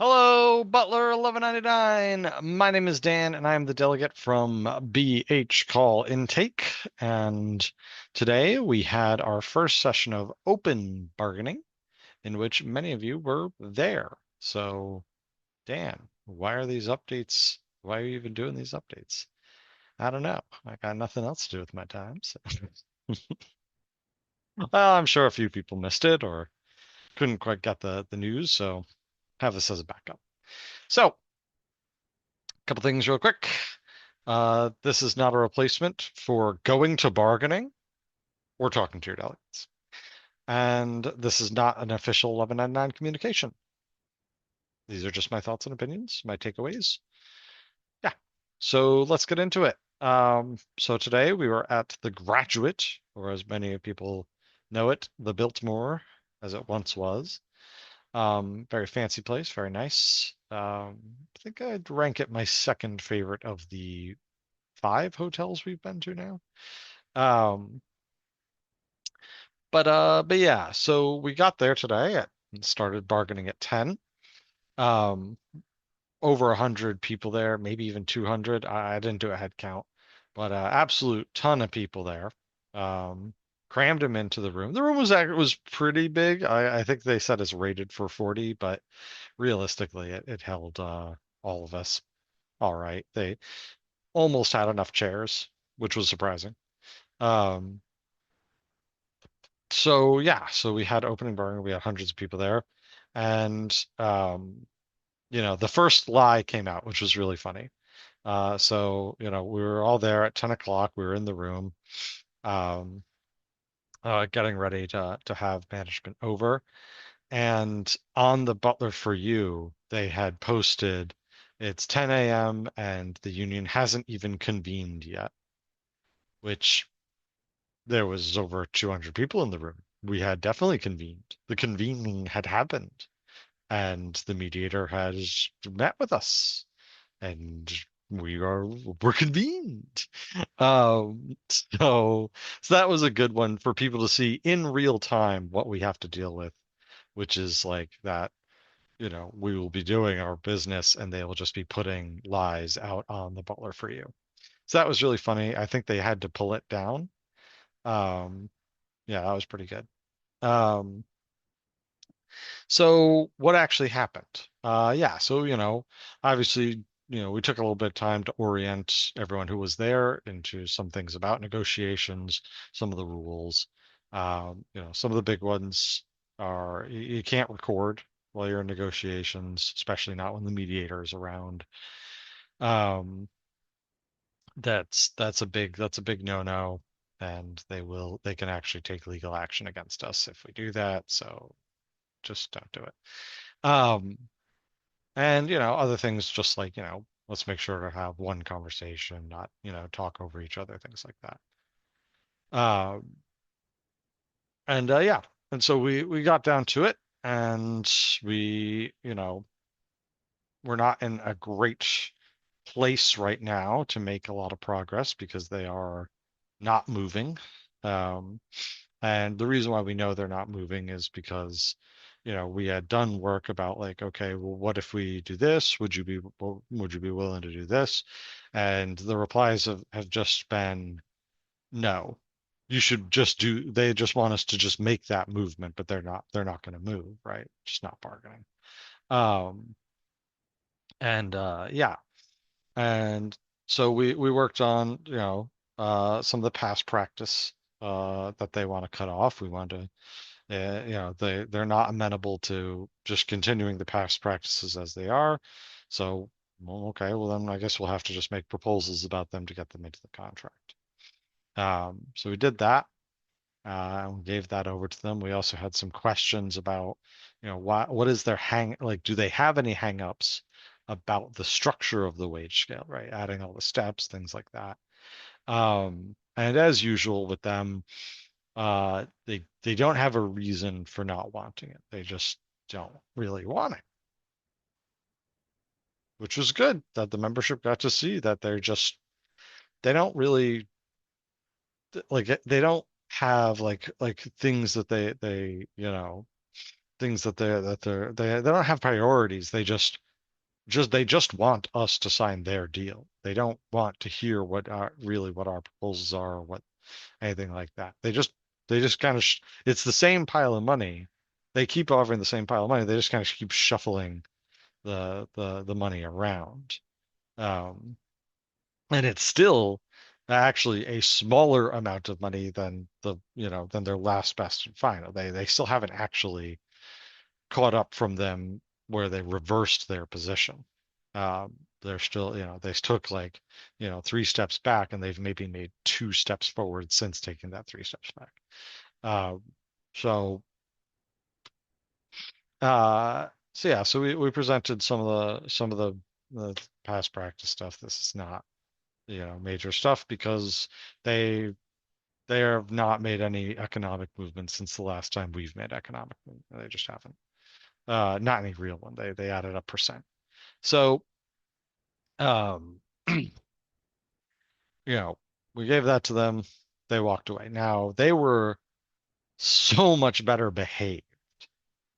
Hello, Butler 1199. My name is Dan, and I am the delegate from BH Call Intake. And today we had our first session of open bargaining, in which many of you were there. So, Dan, why are these updates? Why are you even doing these updates? I don't know. I got nothing else to do with my time. So. Well, I'm sure a few people missed it or couldn't quite get the news, so have this as a backup. So, couple things real quick. This is not a replacement for going to bargaining or talking to your delegates. And this is not an official 1199 communication. These are just my thoughts and opinions, my takeaways. Yeah. So let's get into it. So today we were at the Graduate, or as many people know it, the Biltmore, as it once was. Very fancy place, very nice. I think I'd rank it my second favorite of the five hotels we've been to now. Um, but yeah, so we got there today and started bargaining at 10. Um, Over 100 people there, maybe even 200. I didn't do a head count, but absolute ton of people there. Um, Crammed them into the room. The room was pretty big. I think they said it's rated for 40, but realistically, it held all of us. All right. They almost had enough chairs, which was surprising. Um, So yeah, so we had opening bargaining, we had hundreds of people there. And the first lie came out, which was really funny. So we were all there at 10 o'clock. We were in the room, um, getting ready to have management over. And on the Butler for You, they had posted it's 10 a.m. and the union hasn't even convened yet, which there was over 200 people in the room. We had definitely convened. The convening had happened, and the mediator has met with us, and we're convened. So that was a good one for people to see in real time what we have to deal with, which is like that, we will be doing our business and they will just be putting lies out on the Butler for You. So that was really funny. I think they had to pull it down. Um, yeah, that was pretty good. Um, so what actually happened? Yeah, so obviously, we took a little bit of time to orient everyone who was there into some things about negotiations, some of the rules. Some of the big ones are you can't record while you're in negotiations, especially not when the mediator is around. Um, that's a big no-no, and they can actually take legal action against us if we do that. So just don't do it. Um, and other things just like, let's make sure to have one conversation, not, talk over each other, things like that. Um, and Yeah, and so we got down to it, and we're not in a great place right now to make a lot of progress because they are not moving. Um, And the reason why we know they're not moving is because, we had done work about like, okay, well, what if we do this? Would you be willing to do this? And the replies have just been no. You should just do, they just want us to just make that movement, but they're not going to move, right? Just not bargaining. Um, and yeah. And so we worked on, some of the past practice that they want to cut off. We want to they're not amenable to just continuing the past practices as they are. So, well, okay, well then I guess we'll have to just make proposals about them to get them into the contract. So we did that. And we gave that over to them. We also had some questions about, what is their like, do they have any hang-ups about the structure of the wage scale, right? Adding all the steps, things like that. And as usual with them, they don't have a reason for not wanting it. They just don't really want it, which was good that the membership got to see that they don't really like they don't have like things that they. things they don't have priorities. They just want us to sign their deal. They don't want to hear what our proposals are or what anything like that. They just kind of it's the same pile of money. They keep offering the same pile of money. They just kind of keep shuffling the money around. Um, and it's still actually a smaller amount of money than than their last best and final. They still haven't actually caught up from them where they reversed their position. They're still, they took like, 3 steps back, and they've maybe made 2 steps forward since taking that 3 steps back. Uh, so, so yeah, so we presented the past practice stuff. This is not, major stuff because they they have not made any economic movement since the last time we've made economic movement. They just haven't. Not any real one. They added a percent. So, um, you know, we gave that to them. They walked away. Now they were so much better behaved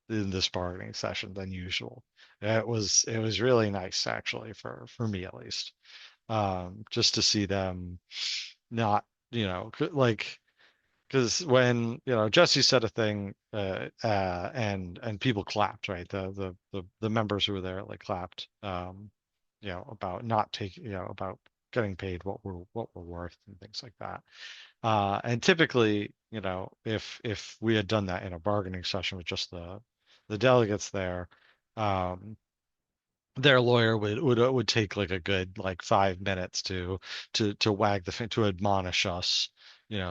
in this bargaining session than usual. It was really nice actually for me at least. Just to see them not, like because when Jesse said a thing and people clapped, right, the members who were there like clapped, about not taking, about getting paid what we're worth and things like that. And typically, if we had done that in a bargaining session with just the delegates there, um their lawyer would take like a good like 5 minutes to wag to admonish us,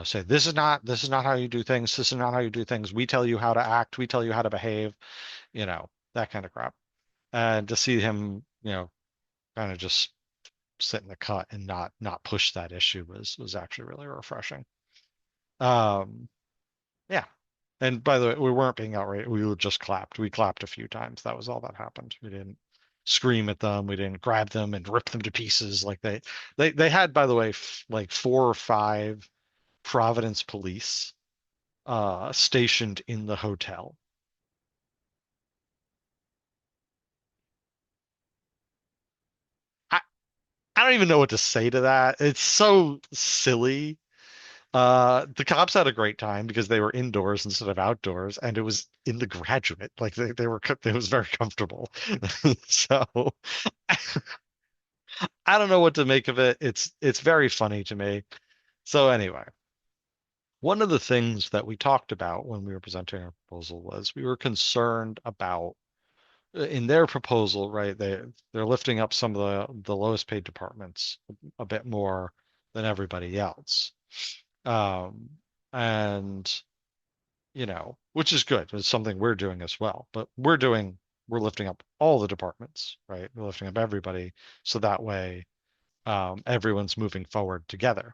say this is not how you do things. This is not how you do things. We tell you how to act. We tell you how to behave. That kind of crap. And to see him, kind of just sit in the cut and not push that issue was actually really refreshing. Um, yeah. And by the way, we weren't being outraged. We just clapped. We clapped a few times. That was all that happened. We didn't scream at them. We didn't grab them and rip them to pieces like they had, by the way, like 4 or 5 Providence police stationed in the hotel. I I don't even know what to say to that. It's so silly. The cops had a great time because they were indoors instead of outdoors, and it was in the graduate. Like it was very comfortable. So I don't know what to make of it. It's very funny to me. So anyway, one of the things that we talked about when we were presenting our proposal was we were concerned about in their proposal, right? They're lifting up some of the lowest paid departments a bit more than everybody else. Um, and which is good. It's something we're doing as well. But we're lifting up all the departments, right? We're lifting up everybody so that way everyone's moving forward together.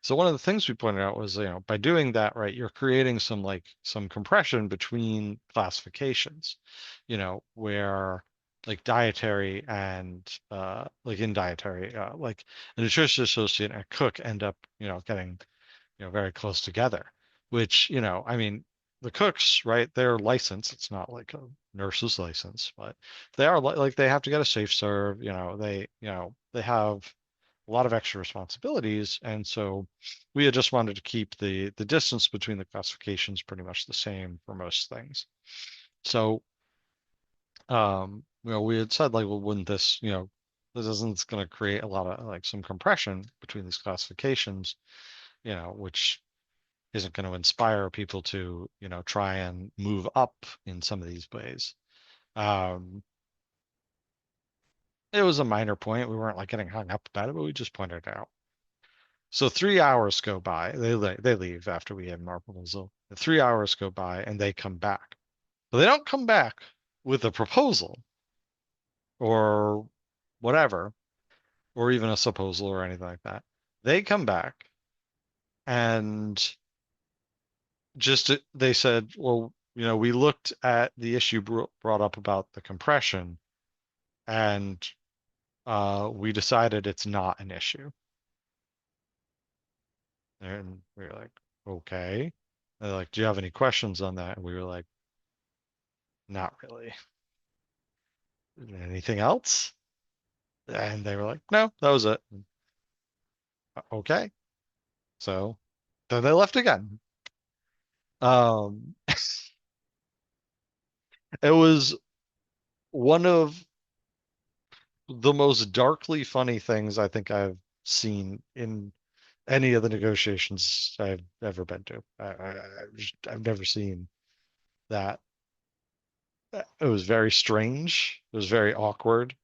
So one of the things we pointed out was, by doing that, right, you're creating some compression between classifications, where like dietary and like in dietary, like a nutrition associate and a cook end up, getting, very close together, which, I mean, the cooks, right, they're licensed. It's not like a nurse's license, but they are like they have to get a safe serve, they have a lot of extra responsibilities. And so we had just wanted to keep the distance between the classifications pretty much the same for most things. So we had said like, well, wouldn't this, this isn't going to create a lot of like some compression between these classifications, which isn't going to inspire people to, try and move up in some of these ways. Um, it was a minor point. We weren't like getting hung up about it, but we just pointed it out. So 3 hours go by. They leave after we had our proposal. And 3 hours go by, and they come back. But they don't come back with a proposal or whatever, or even a supposal or anything like that. They come back and they said, well, we looked at the issue brought up about the compression, and we decided it's not an issue. And we were like, okay. And they're like, do you have any questions on that? And we were like, not really. Anything else? And they were like, no, that was it. Okay. So then they left again. Um, it was one of the most darkly funny things I think I've seen in any of the negotiations I've ever been to. I've never seen that. It was very strange. It was very awkward.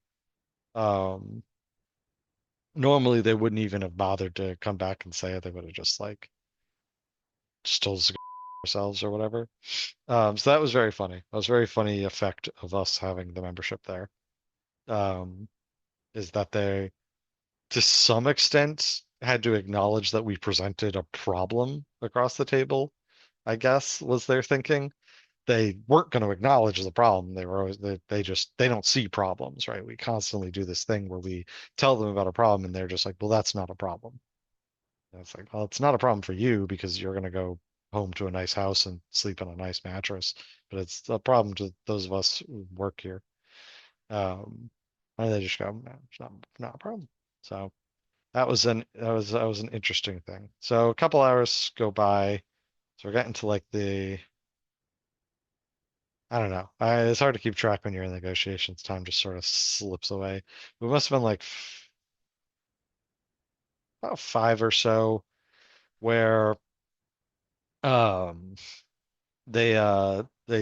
Um, Normally they wouldn't even have bothered to come back and say it. They would have just like just told us to go ourselves or whatever. So that was very funny. That was a very funny effect of us having the membership there. Um, is that they, to some extent, had to acknowledge that we presented a problem across the table, I guess, was their thinking. They weren't going to acknowledge the problem. They were always they just they don't see problems, right? We constantly do this thing where we tell them about a problem and they're just like, well, that's not a problem. And it's like, well, it's not a problem for you because you're going to go home to a nice house and sleep on a nice mattress, but it's a problem to those of us who work here. And they just go, no, it's not a problem. So that was an interesting thing. So a couple hours go by. So we're getting to like the I don't know. It's hard to keep track when you're in negotiations. Time just sort of slips away. It must have been like about five or so where um they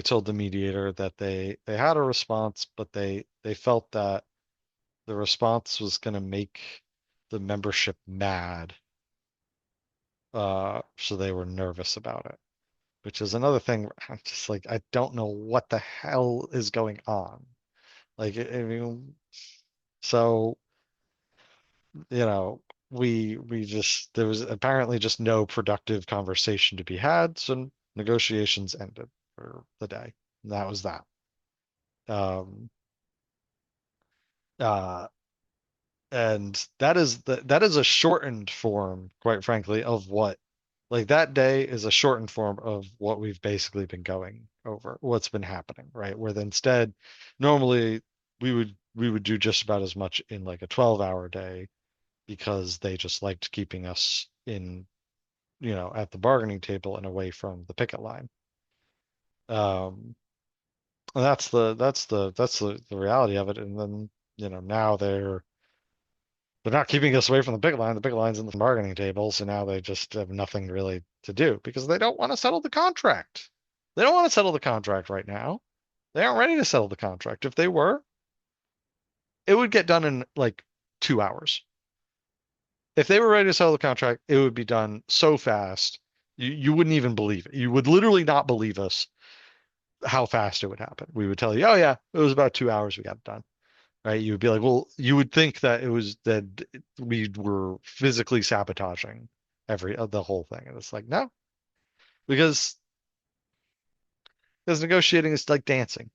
told the mediator that they had a response, but they felt that the response was going to make the membership mad. So they were nervous about it, which is another thing. Where I'm just like, I don't know what the hell is going on. Like, I mean, so we just there was apparently just no productive conversation to be had, so negotiations ended for the day. And that was that. Um, uh, and that is a shortened form, quite frankly, of what like that day is a shortened form of what we've basically been going over, what's been happening, right? Where then instead, normally we would do just about as much in like a 12-hour day because they just liked keeping us in, at the bargaining table and away from the picket line. Um, and that's the reality of it. And then, now they're not keeping us away from the picket line. The picket line's in the bargaining table, so now they just have nothing really to do because they don't want to settle the contract. They don't want to settle the contract right now. They aren't ready to settle the contract. If they were, it would get done in like 2 hours. If they were ready to settle the contract, it would be done so fast. You wouldn't even believe it. You would literally not believe us how fast it would happen. We would tell you, oh yeah, it was about 2 hours we got it done. Right? You would be like, well, you would think that it was that we were physically sabotaging the whole thing. And it's like, no, because negotiating is like dancing.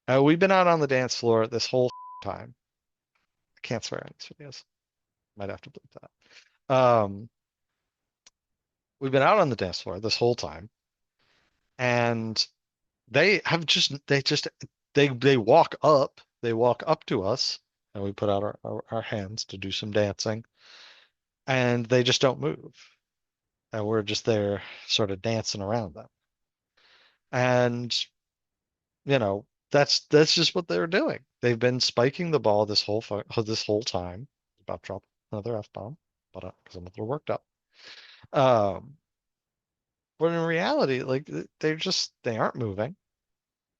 We've been out on the dance floor this whole time. I can't swear on these videos. Might have to bleep that. We've been out on the dance floor this whole time, and they walk up to us, and we put out our hands to do some dancing, and they just don't move. And we're just there sort of dancing around them. And, that's just what they're doing. They've been spiking the ball this whole time. About to drop another F-bomb, but because I'm a little worked up. Um, but in reality, like they aren't moving.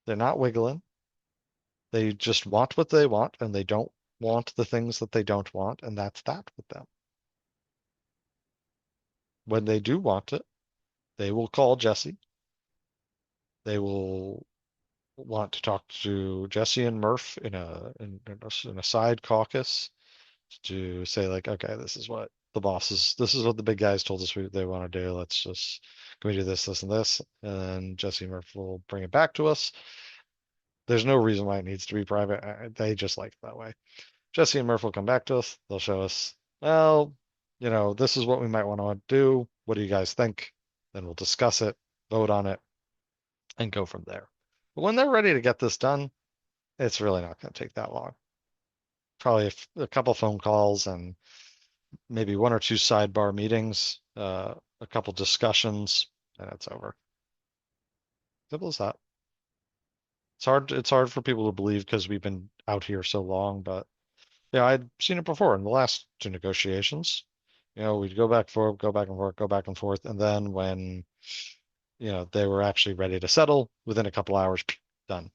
They're not wiggling. They just want what they want, and they don't want the things that they don't want, and that's that with them. When they do want it, they will call Jesse. They will want to talk to Jesse and Murph in a side caucus to say like, okay, this is what the big guys told us they want to do. Can we do this, this, and this? And Jesse and Murph will bring it back to us. There's no reason why it needs to be private. They just like it that way. Jesse and Murph will come back to us. They'll show us, well, this is what we might want to do. What do you guys think? Then we'll discuss it, vote on it, and go from there. But when they're ready to get this done, it's really not going to take that long. Probably a couple phone calls and maybe one or two sidebar meetings, a couple discussions, and it's over. Simple as that. It's hard for people to believe because we've been out here so long, but yeah, I'd seen it before in the last two negotiations. We'd go back and forth, go back and forth, go back and forth, and then when, they were actually ready to settle, within a couple hours, done.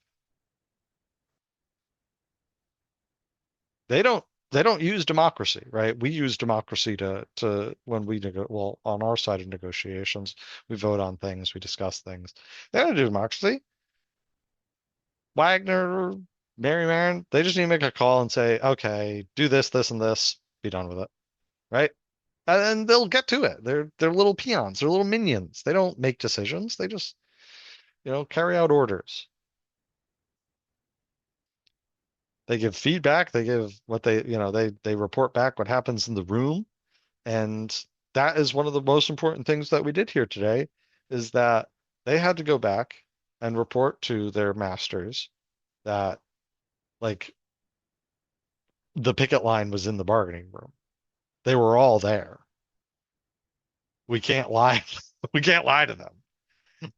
They don't they don't use democracy, right? We use democracy to when we well, on our side of negotiations, we vote on things, we discuss things. They don't do democracy. Wagner, Mary Marin, they just need to make a call and say, okay, do this, this, and this, be done with it, right? And they'll get to it. They're little peons, they're little minions. They don't make decisions. They just, carry out orders. They give feedback. They give what they report back what happens in the room. And that is one of the most important things that we did here today is that they had to go back and report to their masters that like the picket line was in the bargaining room. They were all there. We can't lie. We can't lie to them.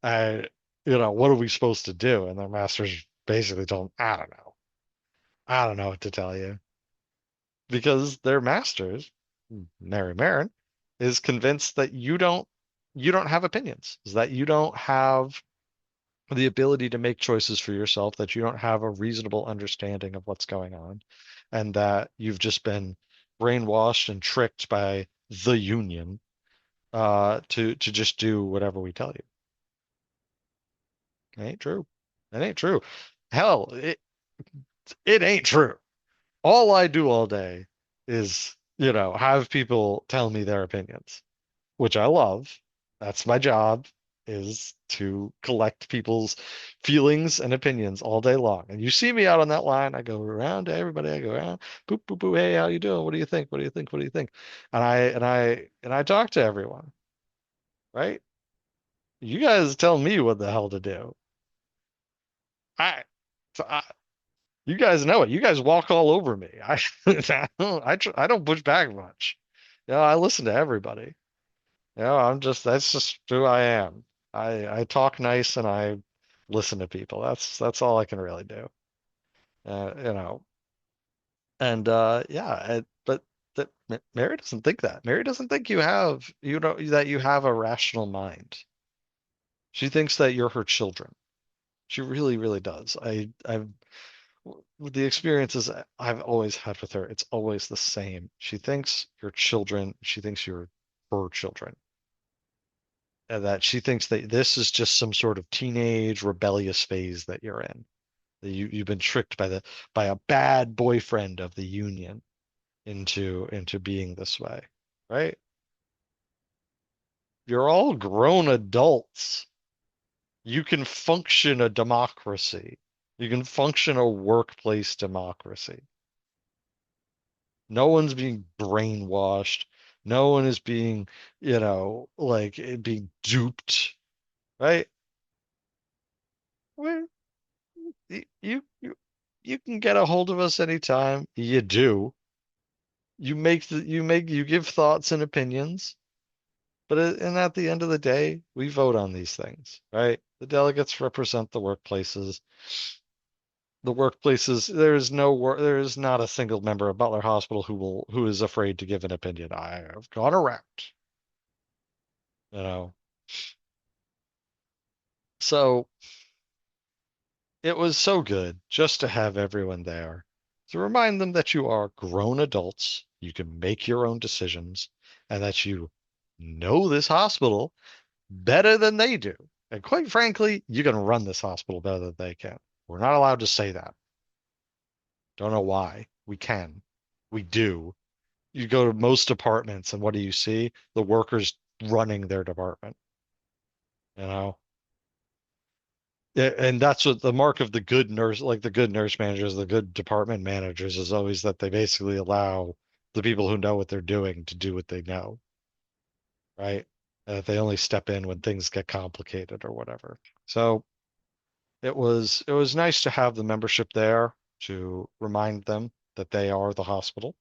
Uh, what are we supposed to do? And their masters basically told them, I don't know. I don't know what to tell you. Because their masters, Mary Marin, is convinced that you don't have opinions, is that you don't have the ability to make choices for yourself, that you don't have a reasonable understanding of what's going on, and that you've just been brainwashed and tricked by the union to just do whatever we tell you. It ain't true. It ain't true. Hell, it ain't true. All I do all day is, have people tell me their opinions, which I love. That's my job, is to collect people's feelings and opinions all day long. And you see me out on that line, I go around to everybody, I go around, boop, boop, boop, hey, how you doing? What do you think? What do you think? What do you think? And I talk to everyone, right? You guys tell me what the hell to do. I, so I You guys know it. You guys walk all over me. I don't push back much. I listen to everybody. That's just who I am. I talk nice and I listen to people. That's all I can really do. Uh, you know, and yeah, but Mary doesn't think that. Mary doesn't think that you have a rational mind. She thinks that you're her children. She really, really does. I've with the experiences I've always had with her, it's always the same. She thinks you're children. She thinks you're her children. And that she thinks that this is just some sort of teenage rebellious phase that you're in. That you've been tricked by a bad boyfriend of the union into being this way, right? You're all grown adults. You can function a democracy. You can function a workplace democracy. No one's being brainwashed. No one is being, being duped, right? Well, you can get a hold of us anytime. You do. You give thoughts and opinions, but and at the end of the day, we vote on these things, right? The delegates represent the workplaces. The workplaces, there is not a single member of Butler Hospital who is afraid to give an opinion. I have gone around, you know. So it was so good just to have everyone there to remind them that you are grown adults, you can make your own decisions, and that you know this hospital better than they do. And quite frankly, you can run this hospital better than they can. We're not allowed to say that. Don't know why. We can. We do. You go to most departments, and what do you see? The workers running their department, you know? Yeah, and that's what the mark of the good nurse, like the good nurse managers, the good department managers, is always that they basically allow the people who know what they're doing to do what they know, right? And that they only step in when things get complicated or whatever. So it was nice to have the membership there to remind them that they are the hospital.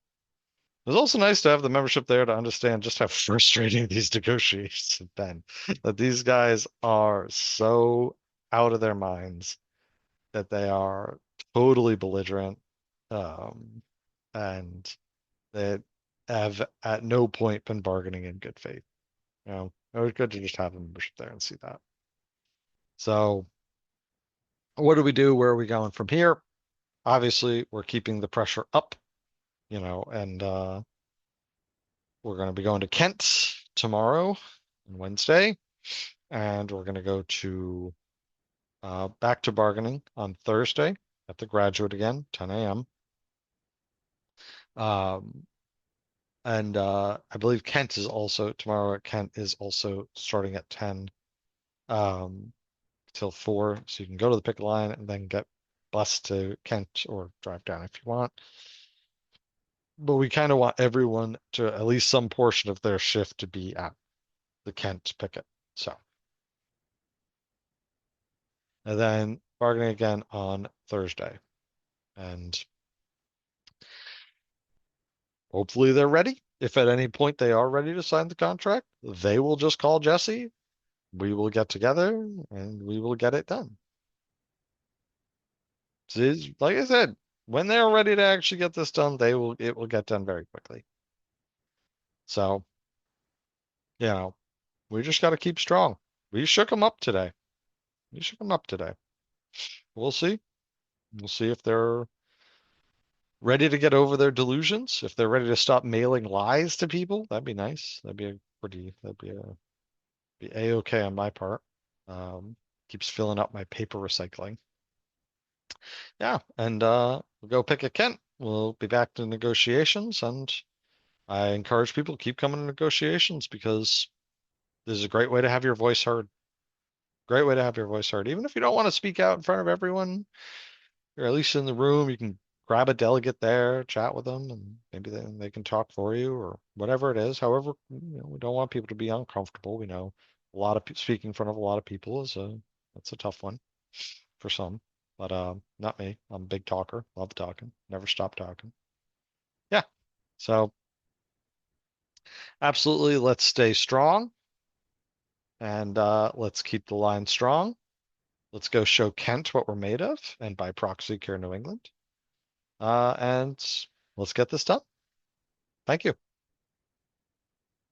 It was also nice to have the membership there to understand just how frustrating these negotiations have been. That these guys are so out of their minds that they are totally belligerent, um, and they have at no point been bargaining in good faith. It was good to just have a membership there and see that. So, what do we do? Where are we going from here? Obviously, we're keeping the pressure up, and we're going to be going to Kent tomorrow and Wednesday, and we're going to go to back to bargaining on Thursday at the Graduate again, 10 a.m. Um, and I believe Kent is also tomorrow at Kent is also starting at 10 um, till 4, so you can go to the picket line and then get bus to Kent or drive down if you want. But we kind of want everyone to at least some portion of their shift to be at the Kent picket. So, and then bargaining again on Thursday. And hopefully they're ready. If at any point they are ready to sign the contract, they will just call Jesse. We will get together and we will get it done. Like I said, when they're ready to actually get this done, it will get done very quickly. So, you know, we just got to keep strong. We shook them up today. We shook them up today. We'll see. We'll see if they're ready to get over their delusions. If they're ready to stop mailing lies to people, that'd be nice. That'd be a-okay on my part. Keeps filling up my paper recycling. Yeah, and we'll go pick a Kent. We'll be back to negotiations, and I encourage people to keep coming to negotiations because this is a great way to have your voice heard. Great way to have your voice heard. Even if you don't want to speak out in front of everyone, you're at least in the room. You can grab a delegate there, chat with them, and maybe they can talk for you or whatever it is. However, we don't want people to be uncomfortable. We know a lot of speaking in front of a lot of people that's a tough one for some, but not me. I'm a big talker. Love talking. Never stop talking. Yeah. So absolutely, let's stay strong and let's keep the line strong. Let's go show Kent what we're made of, and by proxy, Care New England. And let's get this done. Thank you.